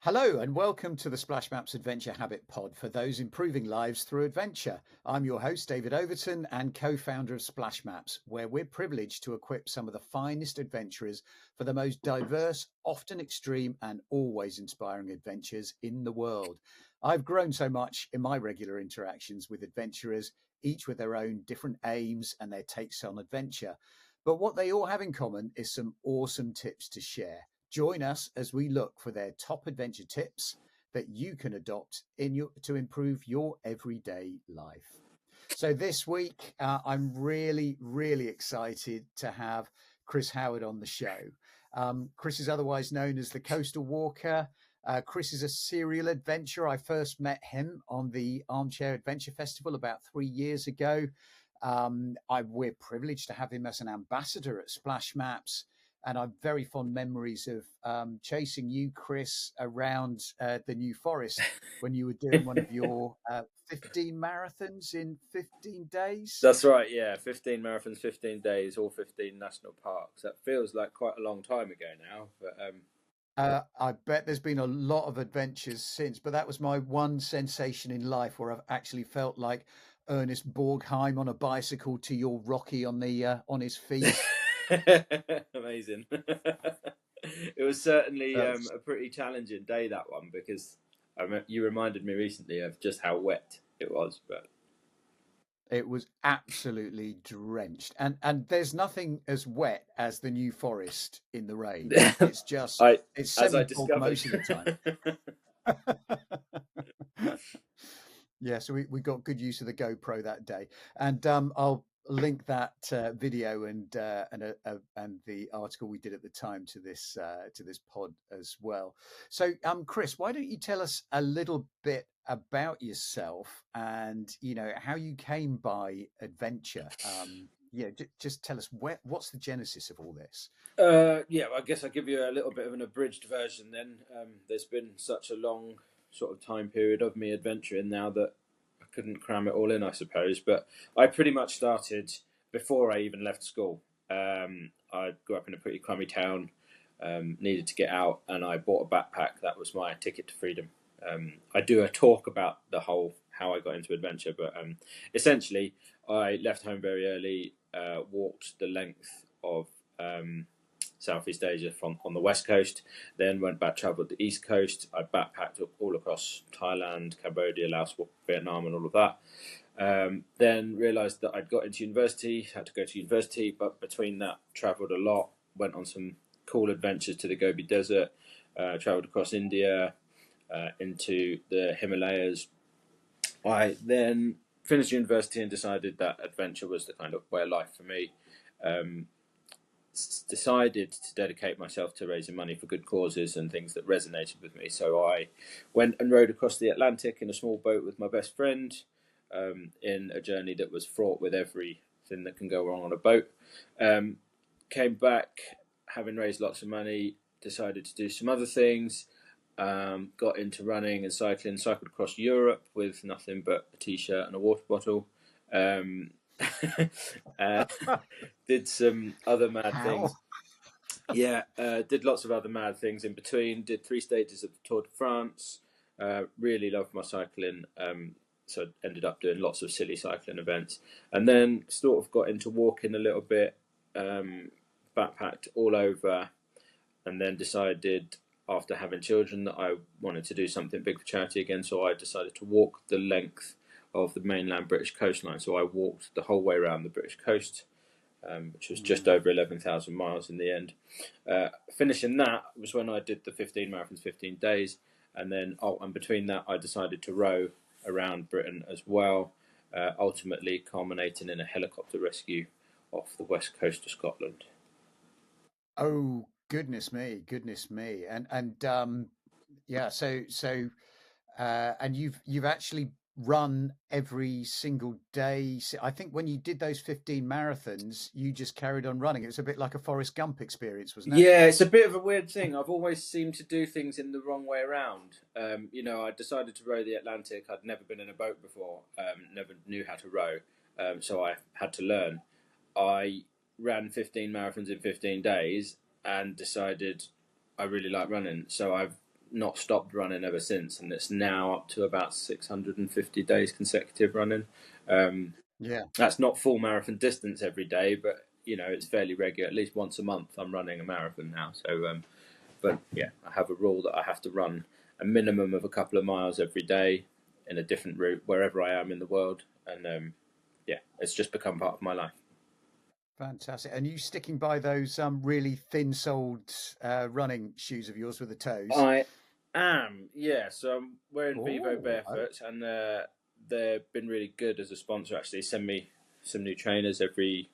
Hello and welcome to the Splash Maps Adventure Habit Pod for those improving lives through adventure. I'm your host, David Overton, and co-founder of Splash Maps, where we're privileged to equip some of the finest adventurers for the most diverse, often extreme, and always inspiring adventures in the world. I've grown so much in my regular interactions with adventurers, each with their own different aims and their takes on adventure. But what they all have in common is some awesome tips to share. Join us as we look for their top adventure tips that you can adopt to improve your everyday life. So this week, I'm really excited to have Chris Howard on the show. Chris is otherwise known as the Coastal Walker. Chris is a serial adventurer. I first met him on the Armchair Adventure Festival about 3 years ago. We're privileged to have him as an ambassador at Splash Maps. And I've very fond memories of chasing you, Chris, around the New Forest when you were doing one of your 15 marathons in 15 days. That's right, yeah. 15 marathons, 15 days, all 15 national parks. That feels like quite a long time ago now. But I bet there's been a lot of adventures since, but that was my one sensation in life where I've actually felt like Ernest Borgheim on a bicycle to your Rocky on his feet. Amazing. It was certainly a That's pretty challenging day, that one, because you reminded me recently of just how wet it was. But It was absolutely drenched, and there's nothing as wet as the New Forest in the rain. It's just I, it's as I semi-fog discovered. most of the time. Yeah, so we got good use of the GoPro that day, and I'll link that video and the article we did at the time to this pod as well. So, Chris, why don't you tell us a little bit about yourself and how you came by adventure? Just tell us what's the genesis of all this. Yeah, I guess I'll give you a little bit of an abridged version then. There's been such a long sort of time period of me adventuring now that I couldn't cram it all in, I suppose. But I pretty much started before I even left school. I grew up in a pretty crummy town, needed to get out, and I bought a backpack. That was my ticket to freedom. I do a talk about the whole how I got into adventure, but essentially, I left home very early, walked the length of Southeast Asia from on the west coast, then went back, travelled the east coast. I backpacked all across Thailand, Cambodia, Laos, Vietnam, and all of that. Then realised that I'd got into university, had to go to university, but between that, travelled a lot, went on some cool adventures to the Gobi Desert, travelled across India, into the Himalayas. I then finished university and decided that adventure was the kind of way of life for me. Decided to dedicate myself to raising money for good causes and things that resonated with me. So I went and rowed across the Atlantic in a small boat with my best friend, in a journey that was fraught with everything that can go wrong on a boat. Came back, having raised lots of money, decided to do some other things, got into running and cycling, cycled across Europe with nothing but a t-shirt and a water bottle. Did some other mad things. Yeah, did lots of other mad things in between. Did 3 stages of the Tour de France. Really loved my cycling. So ended up doing lots of silly cycling events. And then sort of got into walking a little bit, backpacked all over, and then decided after having children that I wanted to do something big for charity again. So I decided to walk the length of the mainland British coastline. So I walked the whole way around the British coast, which was just over 11,000 miles in the end. Finishing that was when I did the 15 marathons, 15 days. And then, and between that, I decided to row around Britain as well, ultimately culminating in a helicopter rescue off the west coast of Scotland. Oh, goodness me, and yeah, and you've actually run every single day. I think when you did those 15 marathons, you just carried on running. It was a bit like a Forrest Gump experience, wasn't it? Yeah, it's a bit of a weird thing. I've always seemed to do things in the wrong way around. I decided to row the Atlantic. I'd never been in a boat before, never knew how to row, so I had to learn. I ran 15 marathons in 15 days and decided I really like running. So I've not stopped running ever since, and it's now up to about 650 days consecutive running. Yeah. That's not full marathon distance every day, but it's fairly regular. At least once a month, I'm running a marathon now. So, but yeah, I have a rule that I have to run a minimum of a couple of miles every day in a different route wherever I am in the world, and yeah, it's just become part of my life. Fantastic. And you sticking by those really thin-soled running shoes of yours with the toes? I am, yeah. So I'm wearing Vivo Oh, Barefoots, and they've been really good as a sponsor. Actually, send me some new trainers every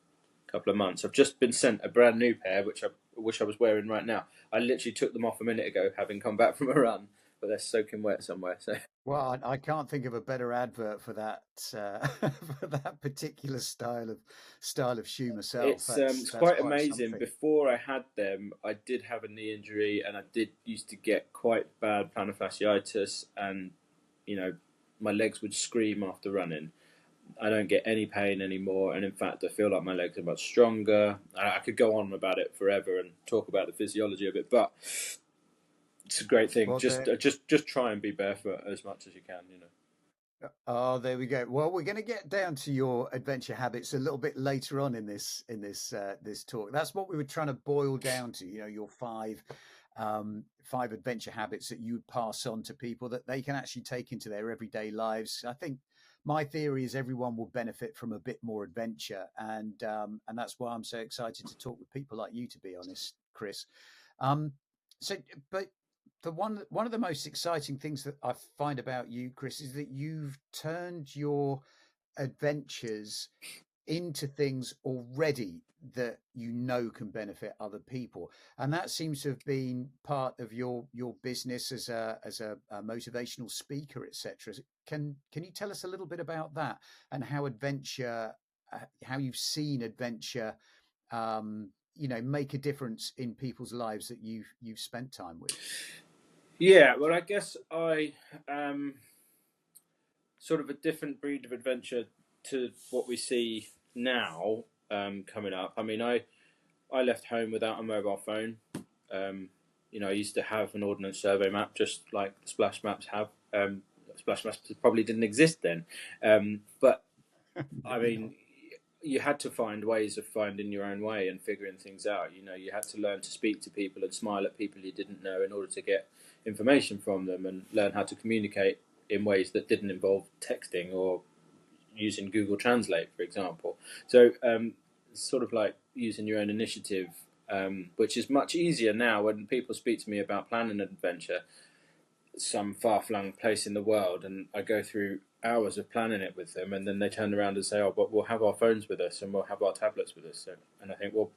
couple of months. I've just been sent a brand new pair, which I wish I was wearing right now. I literally took them off a minute ago, having come back from a run, but they're soaking wet somewhere. So well, I can't think of a better advert for that for that particular style of shoe myself. it's That's quite quite amazing. something. Before I had them, I did have a knee injury, and I did used to get quite bad plantar fasciitis, and my legs would scream after running. I don't get any pain anymore, and in fact, I feel like my legs are much stronger. I could go on about it forever and talk about the physiology of it, but it's a great thing. Well, Just try and be barefoot as much as you can. oh, there we go. Well, we're going to get down to your adventure habits a little bit later on in this talk. That's what we were trying to boil down to. Your five adventure habits that you would pass on to people that they can actually take into their everyday lives. I think my theory is everyone will benefit from a bit more adventure, and that's why I'm so excited to talk with people like you. To be honest, Chris. Um, so, but the one of the most exciting things that I find about you, Chris, is that you've turned your adventures into things already that can benefit other people, and that seems to have been part of your business as a motivational speaker, etc. Can you tell us a little bit about that and how you've seen adventure make a difference in people's lives that you've spent time with? Yeah, well, I guess I am sort of a different breed of adventure to what we see now coming up. I mean, I left home without a mobile phone. I used to have an Ordnance Survey map, just like the splash maps have. Splash maps probably didn't exist then, but I Maybe mean, not. you had to find ways of finding your own way and figuring things out. You had to learn to speak to people and smile at people you didn't know in order to get information from them, and learn how to communicate in ways that didn't involve texting or using Google Translate, for example. So, sort of like using your own initiative, which is much easier now when people speak to me about planning an adventure, some far-flung place in the world, and I go through hours of planning it with them, and then they turn around and say, "Oh, but we'll have our phones with us and we'll have our tablets with us." So, and I think, well,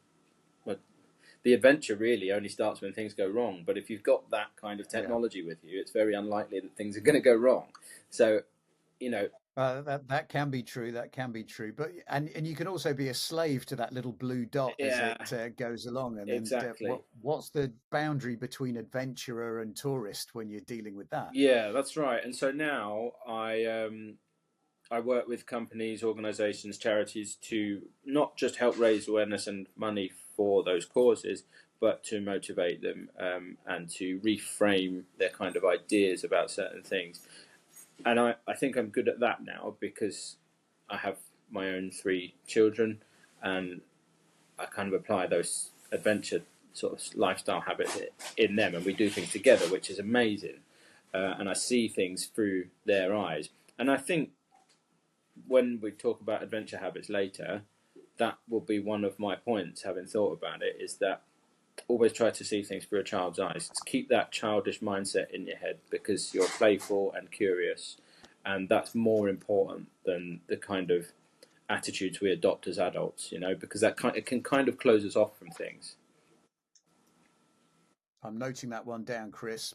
the adventure really only starts when things go wrong. But if you've got that kind of Yeah. technology with you, it's very unlikely that things are going to go wrong. So, you know, That can be true. That can be true. But and you can also be a slave to that little blue dot as yeah, it goes along. And exactly. what's the boundary between adventurer and tourist when you're dealing with that? Yeah, that's right. And so now I work with companies, organisations, charities to not just help raise awareness and money for those causes, but to motivate them and to reframe their kind of ideas about certain things. And I think I'm good at that now because I have my own 3 children, and I kind of apply those adventure sort of lifestyle habits in them, and we do things together, which is amazing. And I see things through their eyes. And I think when we talk about adventure habits later, that will be one of my points, having thought about it, is that always try to see things through a child's eyes. To keep that childish mindset in your head because you're playful and curious, and that's more important than the kind of attitudes we adopt as adults, because it can kind of close us off from things. I'm noting that one down, Chris.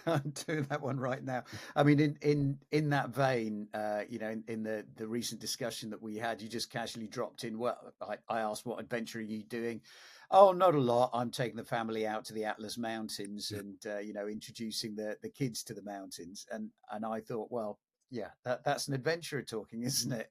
I'm doing that one right now. I mean, in that vein, in the recent discussion that we had, you just casually dropped in. Well, I asked, "What adventure are you doing?" Oh, not a lot. I'm taking the family out to the Atlas Mountains and introducing the kids to the mountains. And I thought, well, yeah, that's an adventurer talking, isn't it?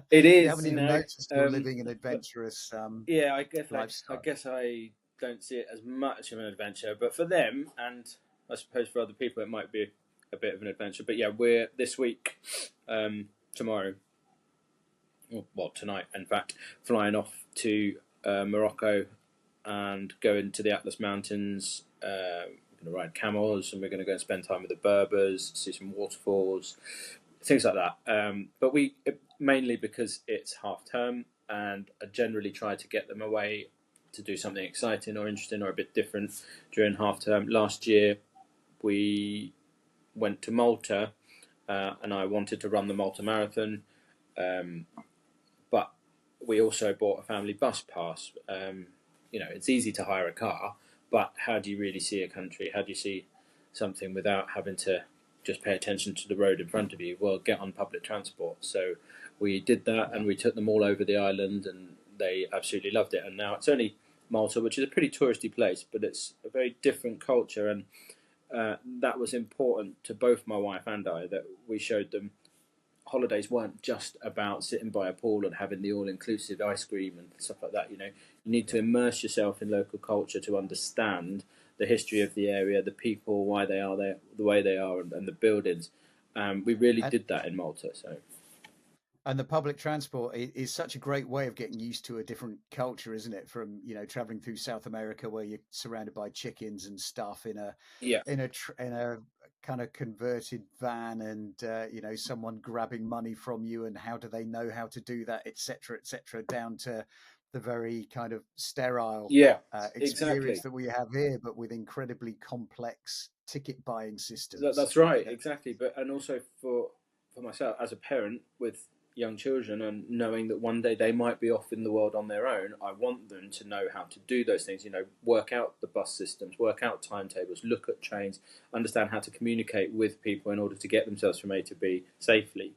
It You is, haven't even noticed you're living an but adventurous yeah, I lifestyle. guess I don't see it as much of an adventure, but for them, and I suppose for other people it might be a bit of an adventure. But yeah, we're this week, tomorrow, well tonight, in fact, flying off to Morocco and going to the Atlas Mountains. We're going to ride camels, and we're going to go and spend time with the Berbers, see some waterfalls, things like that. But mainly because it's half term, and I generally try to get them away to do something exciting or interesting or a bit different during half term. Last year we went to Malta, and I wanted to run the Malta Marathon, but we also bought a family bus pass. It's easy to hire a car, but how do you really see a country? How do you see something without having to just pay attention to the road in front of you? Well, get on public transport. So we did that, and we took them all over the island, and they absolutely loved it. And now it's only Malta, which is a pretty touristy place, but it's a very different culture, and that was important to both my wife and I, that we showed them holidays weren't just about sitting by a pool and having the all-inclusive ice cream and stuff like that. You need to immerse yourself in local culture to understand the history of the area, the people, why they are there, the way they are, and the buildings. We really did that in Malta. And the public transport is such a great way of getting used to a different culture, isn't it? From traveling through South America, where you're surrounded by chickens and stuff in a kind of converted van, and someone grabbing money from you, and how do they know how to do that, etc., down to the very kind of sterile experience that we have here, but with incredibly complex ticket buying systems. That's right, exactly. But and also for myself as a parent with young children, and knowing that one day they might be off in the world on their own, I want them to know how to do those things. Work out the bus systems, work out timetables, look at trains, understand how to communicate with people in order to get themselves from A to B safely.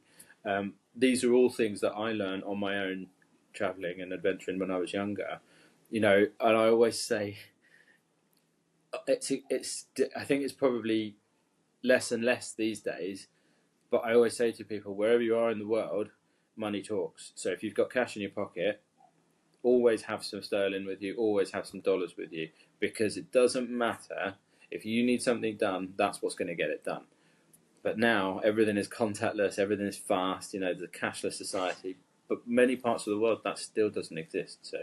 These are all things that I learned on my own travelling and adventuring when I was younger. And I always say I think it's probably less and less these days, but I always say to people, wherever you are in the world, money talks. So if you've got cash in your pocket, always have some sterling with you, always have some dollars with you, because it doesn't matter. If you need something done, that's what's going to get it done. But now everything is contactless, everything is fast, the cashless society. But many parts of the world, that still doesn't exist. So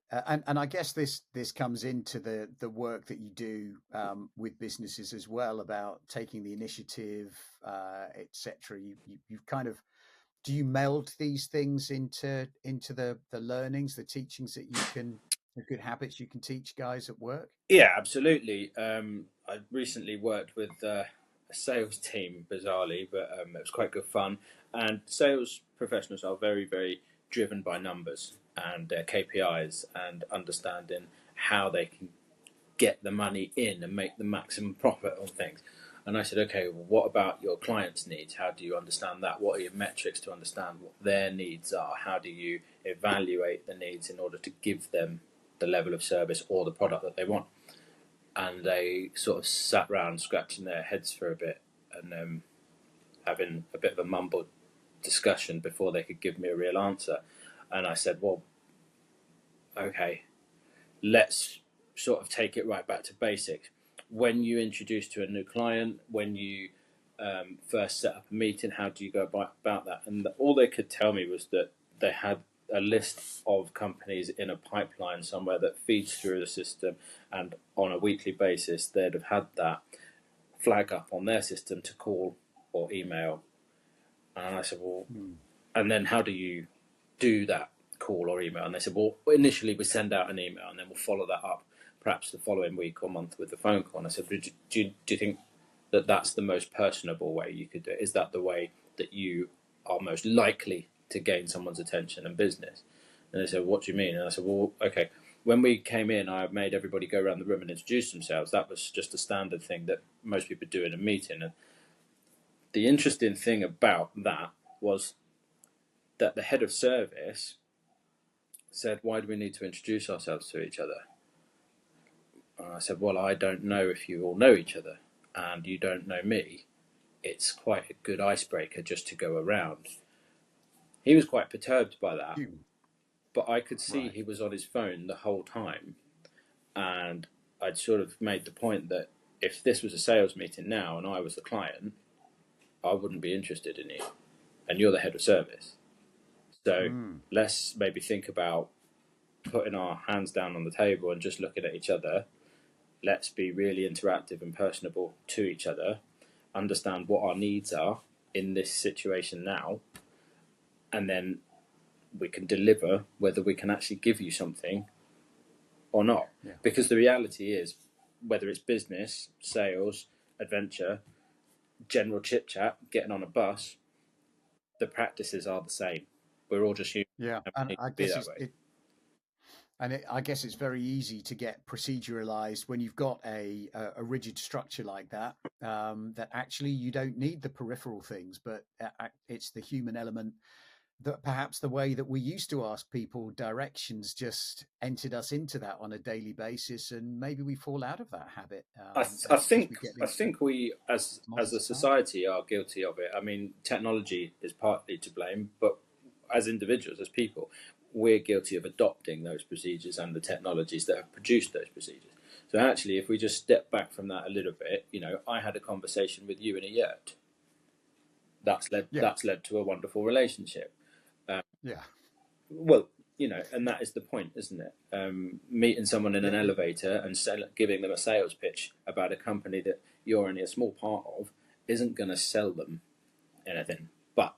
and I guess this comes into the work that you do with businesses as well, about taking the initiative, etc. You've kind of, do you meld these things into the learnings, the teachings that the good habits you can teach guys at work? Yeah, absolutely. I recently worked with a sales team, bizarrely, but it was quite good fun. And sales professionals are very, very driven by numbers and their KPIs, and understanding how they can get the money in and make the maximum profit on things. And I said, okay, well, what about your clients' needs? How do you understand that? What are your metrics to understand what their needs are? How do you evaluate the needs in order to give them the level of service or the product that they want? And they sort of sat round scratching their heads for a bit, and having a bit of a mumbled discussion before they could give me a real answer. And I said, well, okay, let's sort of take it right back to basics. When you introduce to a new client, when you first set up a meeting, how do you go about that? And all they could tell me was that they had a list of companies in a pipeline somewhere that feeds through the system, and on a weekly basis they'd have had that flag up on their system to call or email. And I said, well, and then how do you do that call or email? And they said, well, initially we send out an email, and then we'll follow that up perhaps the following week or month with the phone call. And I said, do you think that that's the most personable way you could do it? Is that the way that you are most likely to gain someone's attention and business? And they said, what do you mean? And I said, well, okay, when we came in, I made everybody go around the room and introduce themselves. That was just a standard thing that most people do in a meeting. And the interesting thing about that was that the head of service said, why do we need to introduce ourselves to each other? And I said, well, I don't know if you all know each other, and you don't know me. It's quite a good icebreaker just to go around. He was quite perturbed by that, but I could see he was on his phone the whole time. And I'd sort of made the point that if this was a sales meeting now and I was the client, I wouldn't be interested in you, and you're the head of service. So let's maybe think about putting our hands down on the table and just looking at each other. Let's be really interactive and personable to each other, understand what our needs are in this situation now, and then we can deliver whether we can actually give you something or not. Yeah. Because the reality is, whether it's business, sales, adventure, general chit chat, getting on a bus, the practices are the same. We're all just human. Yeah, And and it be that way. I guess it's very easy to get proceduralized when you've got a rigid structure like that. That actually you don't need the peripheral things, but it's the human element that perhaps the way that we used to ask people directions just entered us into that on a daily basis, and maybe we fall out of that habit. I think we as a society are guilty of it. I mean, technology is partly to blame, but as individuals, as people, we're guilty of adopting those procedures and the technologies that have produced those procedures. So actually, if we just step back from that a little bit, I had a conversation with you in a yurt. That's led to a wonderful relationship. Well, and that is the point, isn't it? Meeting someone in an elevator and giving them a sales pitch about a company that you're only a small part of isn't going to sell them anything. But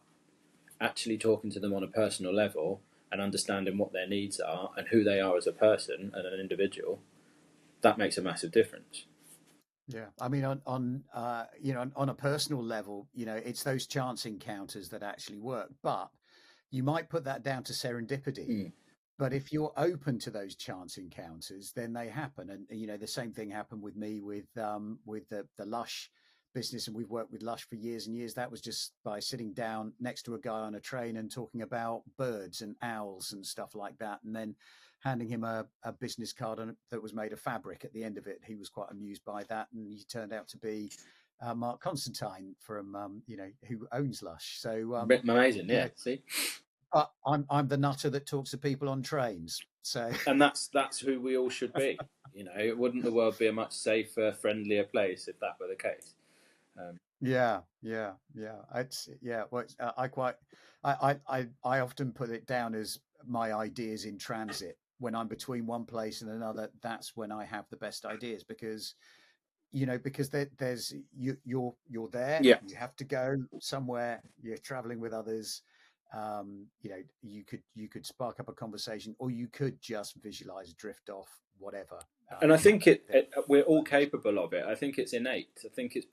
actually talking to them on a personal level and understanding what their needs are and who they are as a person and an individual, that makes a massive difference. Yeah, I mean, on a personal level, it's those chance encounters that actually work. But you might put that down to serendipity. But if you're open to those chance encounters, then they happen. And the same thing happened with me with the Lush business, and we've worked with Lush for years and years. That was just by sitting down next to a guy on a train and talking about birds and owls and stuff like that, and then handing him a business card that was made of fabric at the end of it. He was quite amused by that, and he turned out to be Mark Constantine from who owns Lush. So amazing, yeah. See, but I'm the nutter that talks to people on trains. So and that's who we all should be. Wouldn't the world be a much safer, friendlier place if that were the case? Yeah. Well, I often put it down as my ideas in transit. When I'm between one place and another, that's when I have the best ideas, because there's you're there. Yeah. You have to go somewhere. You're traveling with others. You could spark up a conversation, or you could just visualize, drift off, whatever. And I think we're all capable of it. I think it's innate. I think it's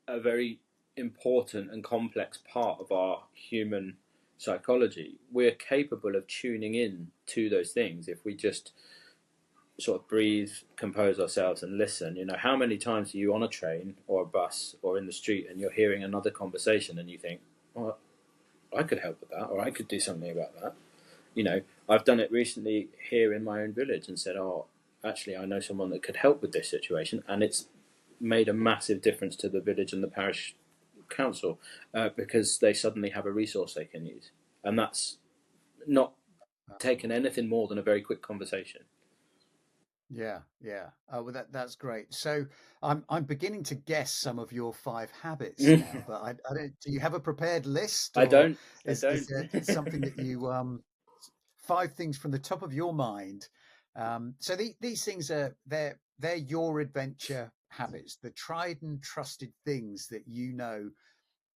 a very important and complex part of our human psychology. We're capable of tuning in to those things if we just sort of breathe, compose ourselves and listen. How many times are you on a train or a bus or in the street and you're hearing another conversation and you think, well, I could help with that, or I could do something about that. I've done it recently here in my own village and said, oh, actually I know someone that could help with this situation, and it's made a massive difference to the village and the parish council because they suddenly have a resource they can use, and that's not taken anything more than a very quick conversation. Yeah. Oh, well, that's great. So I'm beginning to guess some of your 5 habits now, but I don't. Do you have a prepared list? Or I don't. Is it something that you 5 things from the top of your mind? So these things they're your adventure habits, the tried and trusted things that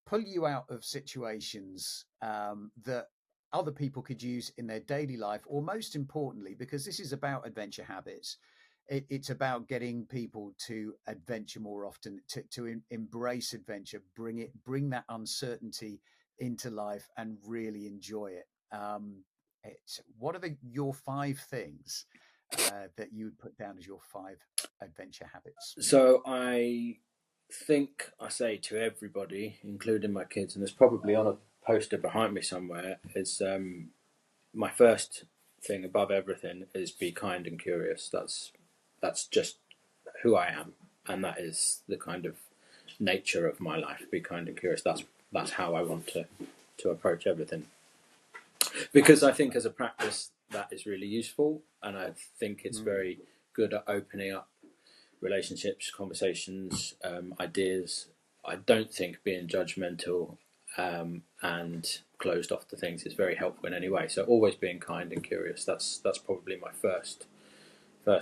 pull you out of situations that other people could use in their daily life, or most importantly, because this is about adventure habits, it's about getting people to adventure more often, to embrace adventure, bring that uncertainty into life and really enjoy it. What are your 5 things that you would put down as your 5 adventure habits? So I think I say to everybody, including my kids, and there's probably on a poster behind me somewhere, is my first thing above everything is be kind and curious. That's just who I am, and that is the kind of nature of my life. Be kind and curious. That's how I want to approach everything, because I think as a practice that is really useful, and I think it's very good at opening up relationships, conversations, ideas. I don't think being judgmental and closed off to things is very helpful in any way. So always being kind and curious. That's probably my first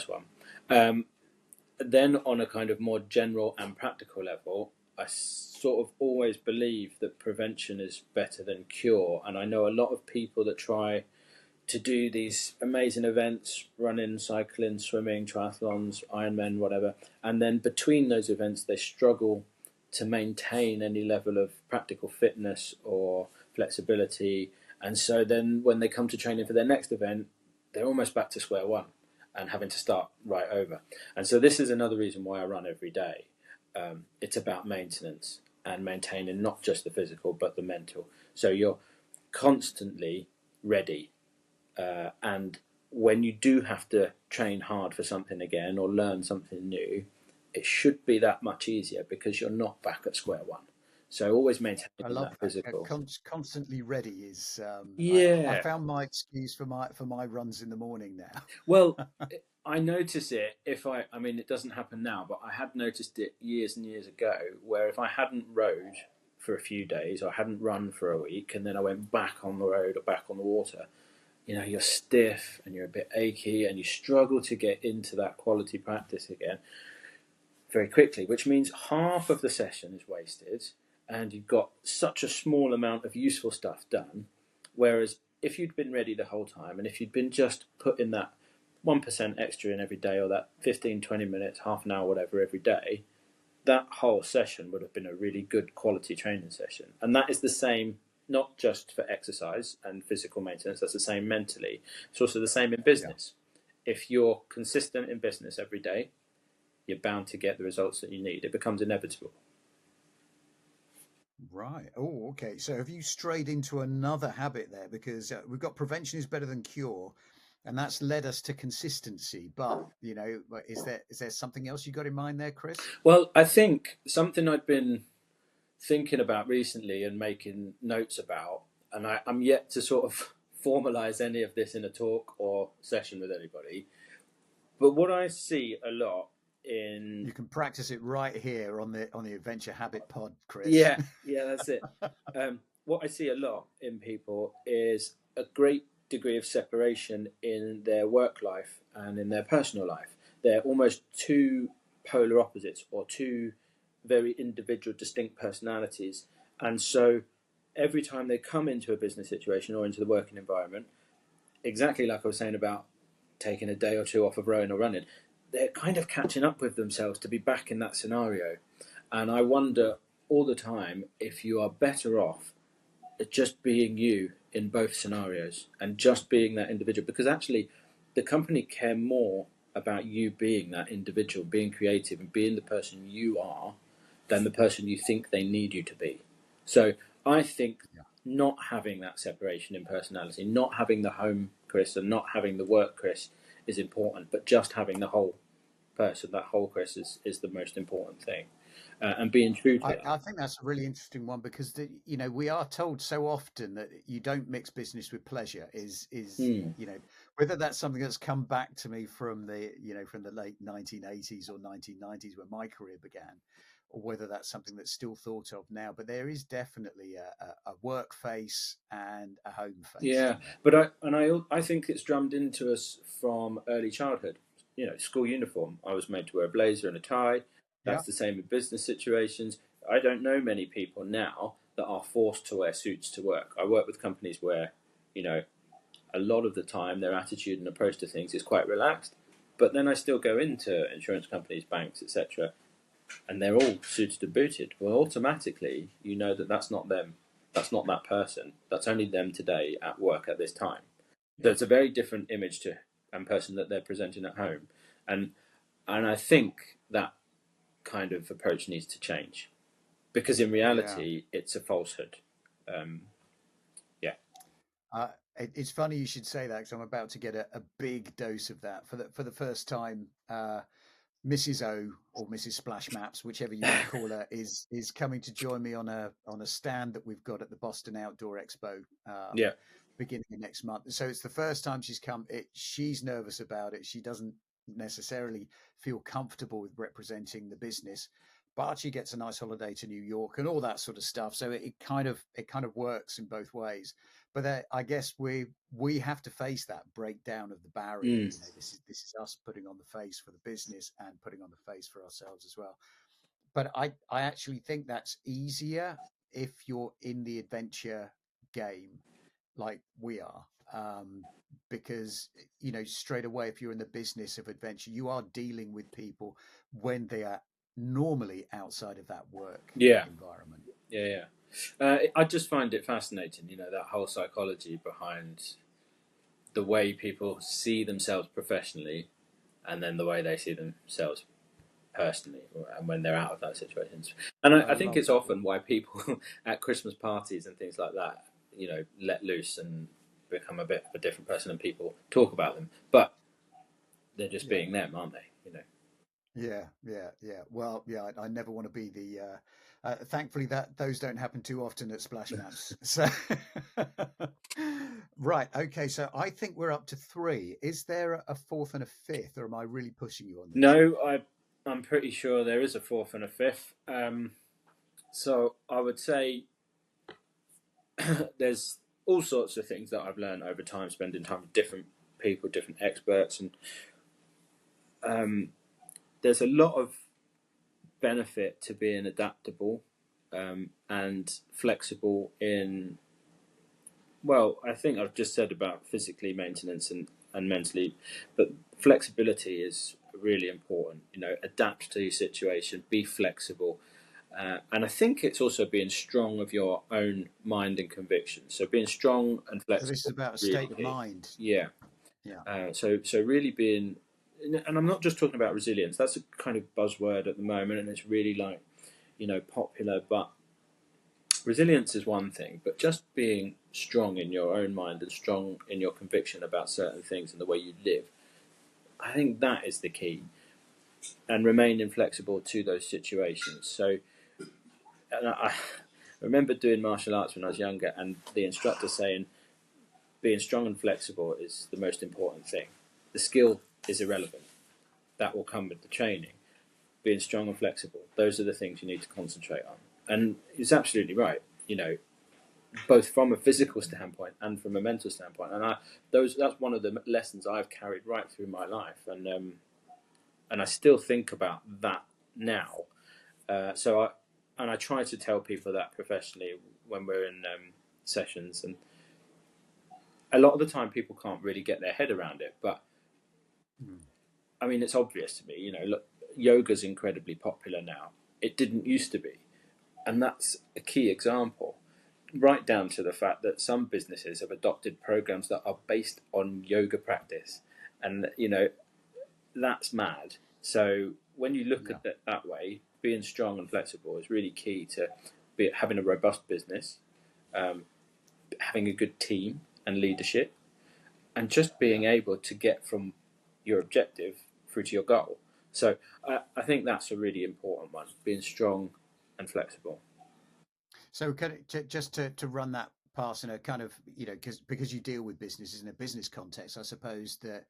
one. Then on a kind of more general and practical level, I sort of always believe that prevention is better than cure. And I know a lot of people that try to do these amazing events, running, cycling, swimming, triathlons, Ironman, whatever. And then between those events, they struggle to maintain any level of practical fitness or flexibility. And so then when they come to training for their next event, they're almost back to square one and having to start right over. And so this is another reason why I run every day. It's about maintenance and maintaining not just the physical, but the mental. So you're constantly ready. And when you do have to train hard for something again or learn something new, it should be that much easier because you're not back at square one. So always maintaining that physical. Constantly ready is. I Yeah. found my excuse for my runs in the morning now. Well, I notice it I mean, it doesn't happen now, but I had noticed it years and years ago where if I hadn't rowed for a few days or hadn't run for a week and then I went back on the road or back on the water, you're stiff and you're a bit achy and you struggle to get into that quality practice again very quickly, which means half of the session is wasted and you've got such a small amount of useful stuff done. Whereas if you'd been ready the whole time and if you'd been just putting that 1% extra in every day or that 15, 20 minutes, half an hour, whatever, every day, that whole session would have been a really good quality training session. And that is the same not just for exercise and physical maintenance, that's the same mentally. It's also the same in business. Yeah. If you're consistent in business every day, you're bound to get the results that you need. It becomes inevitable. Right. Oh, okay. So have you strayed into another habit there? Because we've got prevention is better than cure, and that's led us to consistency. But, is there something else you got in mind there, Chris? Well, I think something I've been thinking about recently and making notes about, and I'm yet to sort of formalize any of this in a talk or session with anybody, but what I see a lot in... You can practice it right here on the Adventure Habit Pod, Chris. Yeah, that's it. What I see a lot in people is a great degree of separation in their work life and in their personal life. They're almost two polar opposites or two very individual, distinct personalities. And so every time they come into a business situation or into the working environment, exactly like I was saying about taking a day or two off of rowing or running, they're kind of catching up with themselves to be back in that scenario. And I wonder all the time if you are better off just being you in both scenarios and just being that individual, because actually the company care more about you being that individual, being creative and being the person you are than the person you think they need you to be. So I think not having that separation in personality, not having the home Chris and not having the work Chris is important, but just having the whole person, that whole Chris is the most important thing. And being true to that. I think that's a really interesting one because we are told so often that you don't mix business with pleasure. Whether that's something that's come back to me from the late 1980s or 1990s when my career began, or whether that's something that's still thought of now. But there is definitely a work face and a home face. Yeah, but I think it's drummed into us from early childhood. School uniform. I was made to wear a blazer and a tie. That's the same in business situations. I don't know many people now that are forced to wear suits to work. I work with companies where, a lot of the time their attitude and approach to things is quite relaxed. But then I still go into insurance companies, banks, etc., and they're all suited and booted. Well, automatically, you know that that's not them. That's not that person. That's only them today at work at this time. So it's a very different image and person that they're presenting at home. And I think that kind of approach needs to change because in reality it's a falsehood. It's funny you should say that because I'm about to get a big dose of that for the first time. Mrs. O or Mrs. Splash Maps, whichever you want to call her, is coming to join me on a stand that we've got at the Boston Outdoor Expo beginning of next month. So it's the first time she's come. She's nervous about it. She doesn't necessarily feel comfortable with representing the business, but she gets a nice holiday to New York and all that sort of stuff. So it kind of works in both ways. But I guess we have to face that breakdown of the barrier. Mm. You know, this is us putting on the face for the business and putting on the face for ourselves as well. But I actually think that's easier if you're in the adventure game like we are. Because you know, straight away, if you're in the business of adventure, you are dealing with people when they are normally outside of that work Yeah, environment. yeah, I just find it fascinating, that whole psychology behind the way people see themselves professionally, and then the way they see themselves personally, and when they're out of that situation. And I I think love it's that. often why people at Christmas parties and things like that, let loose and become a bit of a different person, and people talk about them, but they're just Yeah. being them, aren't they? Yeah. Well, yeah, I never want to be the. Thankfully, that those don't happen too often at Splash Maps. So, right, okay. So I think we're up to three. Is there a fourth and a fifth, or am I really pushing you on this? No, I'm pretty sure there is a fourth and a fifth. So I would say there's all sorts of things that I've learned over time, spending time with different people, different experts, and um, there's a lot of benefit to being adaptable and flexible in. Well, I think I've just said about physically maintenance and mentally, but flexibility is really important. Adapt to your situation, be flexible. And I think it's also being strong of your own mind and conviction. So being strong and So this is flexible is about a really state of key. mind. Yeah. Yeah. So really being, and I'm not just talking about resilience. That's a kind of buzzword at the moment, and it's really like, popular. But resilience is one thing, but just being strong in your own mind and strong in your conviction about certain things and the way you live, I think that is the key. And remaining flexible to those situations. So, and I remember doing martial arts when I was younger, and the instructor saying, being strong and flexible is the most important thing. The skill is irrelevant. That will come with the training. Being strong and flexible, those are the things you need to concentrate on. And he's absolutely right, both from a physical standpoint and from a mental standpoint. And that's one of the lessons I've carried right through my life. And I still think about that now. I try to tell people that professionally when we're in sessions, and a lot of the time people can't really get their head around it. But Mm. I mean, it's obvious to me. Look, yoga's incredibly popular now. It didn't used to be, and that's a key example. Right down to the fact that some businesses have adopted programs that are based on yoga practice, and that's mad. So when you look Yeah. at it that way, being strong and flexible is really key to having a robust business, um, having a good team and leadership, and just Yeah. being able to get from your objective through to your goal. So I think that's a really important one: being strong and flexible. So just to run that past in a kind of, you know, because you deal with businesses in a business context, I suppose that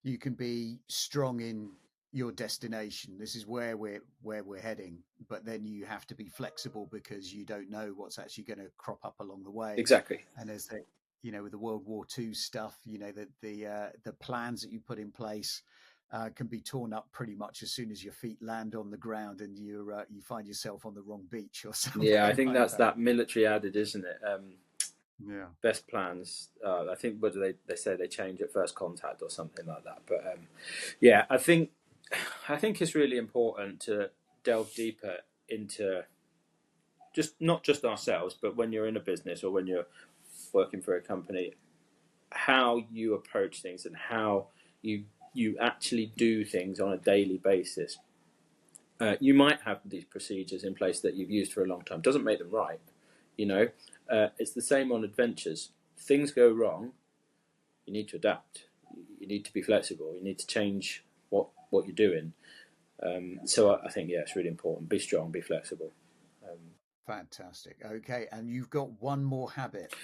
you can be strong in your destination. This is where we're heading, but then you have to be flexible because you don't know what's actually going to crop up along the way. Exactly. And as the, you know, with the World War II stuff, you know, the plans that you put in place can be torn up pretty much as soon as your feet land on the ground and you find yourself on the wrong beach or Yeah, I something think like that's that. that military adage, isn't it? Yeah. Best plans. I think what do they say they change at first contact or something like that. But yeah, I think it's really important to delve deeper into just not just ourselves, but when you're in a business or when you're working for a company, how you approach things and how you actually do things on a daily basis. You might have these procedures in place that you've used for a long time. Doesn't make them right, you know. It's the same on adventures. Things go wrong. You need to adapt. You need to be flexible. You need to change what you're doing. So I think yeah, it's really important. Be strong. Be flexible. Um, Fantastic. Okay, and you've got one more habit.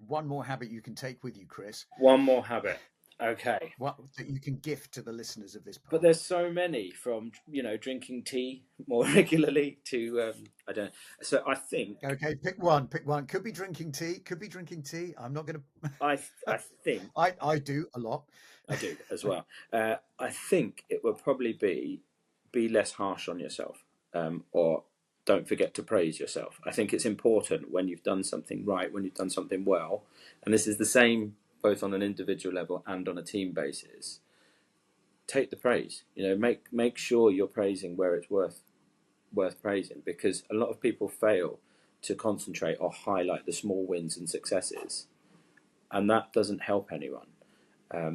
One more habit you can take with you, Chris. one more habit. Okay. What that you can gift to the listeners of this But pod? there's so many, from drinking tea more regularly to I don't. So I think Okay, pick one. Pick one. Could be drinking tea. Could be drinking tea. I'm not going I to. think I do a lot. I do as well. I think it would probably be less harsh on yourself, or don't forget to praise yourself. I think it's important when you've done something right, when you've done something well, and this is the same both on an individual level and on a team basis. Take the praise. Make sure you're praising where it's worth praising, because a lot of people fail to concentrate or highlight the small wins and successes, and that doesn't help anyone.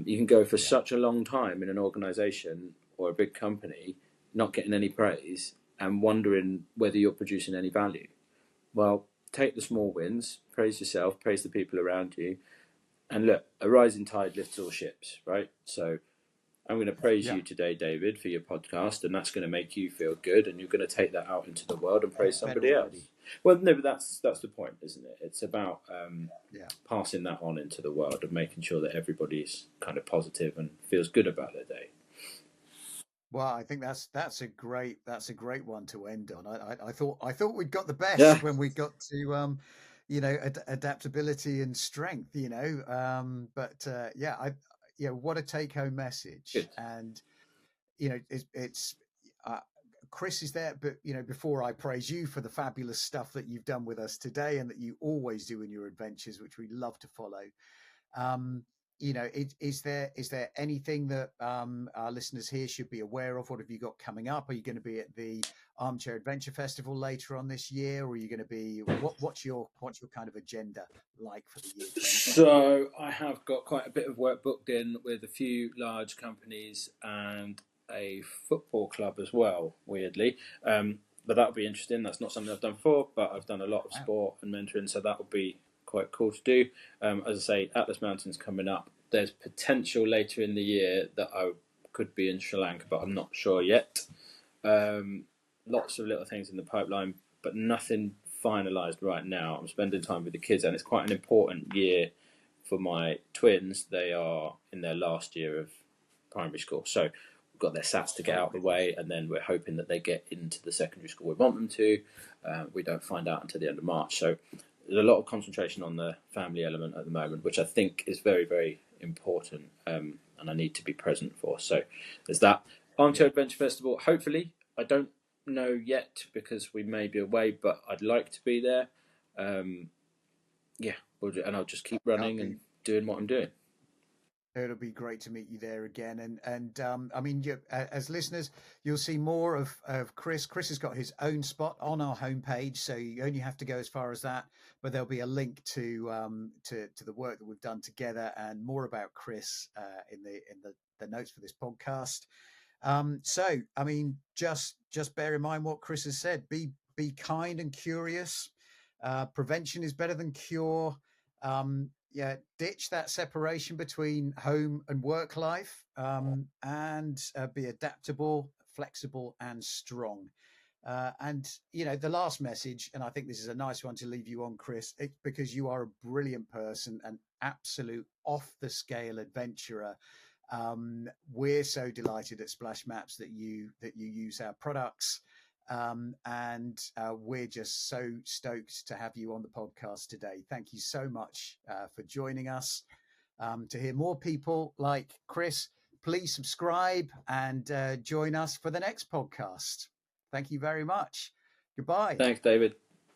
You can go for Yeah. such a long time in an organization or a big company not getting any praise and wondering whether you're producing any value. Well, take the small wins, praise yourself, praise the people around you, and look, a rising tide lifts all ships, right? So I'm going to praise Yeah. you today, David, for your podcast, and that's going to make you feel good, and you're going to take that out into the world and praise Better somebody else. already. Well, no, but that's the point, isn't it? It's about Yeah. passing that on into the world and making sure that everybody's kind of positive and feels good about their day. Well, I think that's a great one to end on. I thought we'd got the Yeah, best when we got to adaptability and strength. But yeah, what a take home message. good. And it's uh, Chris is there, but before I praise you for the fabulous stuff that you've done with us today and that you always do in your adventures, which we love to follow. Um, is there anything that our listeners here should be aware of? What have you got coming up? Are you going to be at the Armchair Adventure Festival later on this year, or are you going to be what's your kind of agenda like for the year 2020? So I have got quite a bit of work booked in with a few large companies and a football club as well, weirdly. But that'll be interesting. That's not something I've done before, but I've done a lot of Wow. sport and mentoring, so that will be quite cool to do. As I say, Atlas Mountains coming up. There's potential later in the year that I could be in Sri Lanka, but I'm not sure yet. Lots of little things in the pipeline, but nothing finalised right now. I'm spending time with the kids, and it's quite an important year for my twins. They are in their last year of primary school, so we've got their SATs to get out of the way, and then we're hoping that they get into the secondary school we want them to. We don't find out until the end of March, so there's a lot of concentration on the family element at the moment, which I think is very, very important, and I need to be present for. So there's that. Armchair Yeah. Adventure Festival. Hopefully, I don't know yet because we may be away, but I'd like to be there. Yeah, and I'll just keep That'll running be and doing what I'm doing. It'll be great to meet you there again. And I mean, as listeners, you'll see more of Chris. Chris has got his own spot on our homepage, so you only have to go as far as that. But there'll be a link to the work that we've done together and more about Chris in the notes for this podcast. So, I mean, just bear in mind what Chris has said. Be kind and curious. Prevention is better than cure. Yeah, ditch that separation between home and work life, and be adaptable, flexible, and strong. And the last message, and I think this is a nice one to leave you on, Chris, because you are a brilliant person, an absolute off the scale adventurer. We're so delighted at Splash Maps that you use our products. And we're just so stoked to have you on the podcast today. Thank you so much for joining us. To hear more people like Chris, please subscribe and join us for the next podcast. Thank you very much. Goodbye. Thanks, David.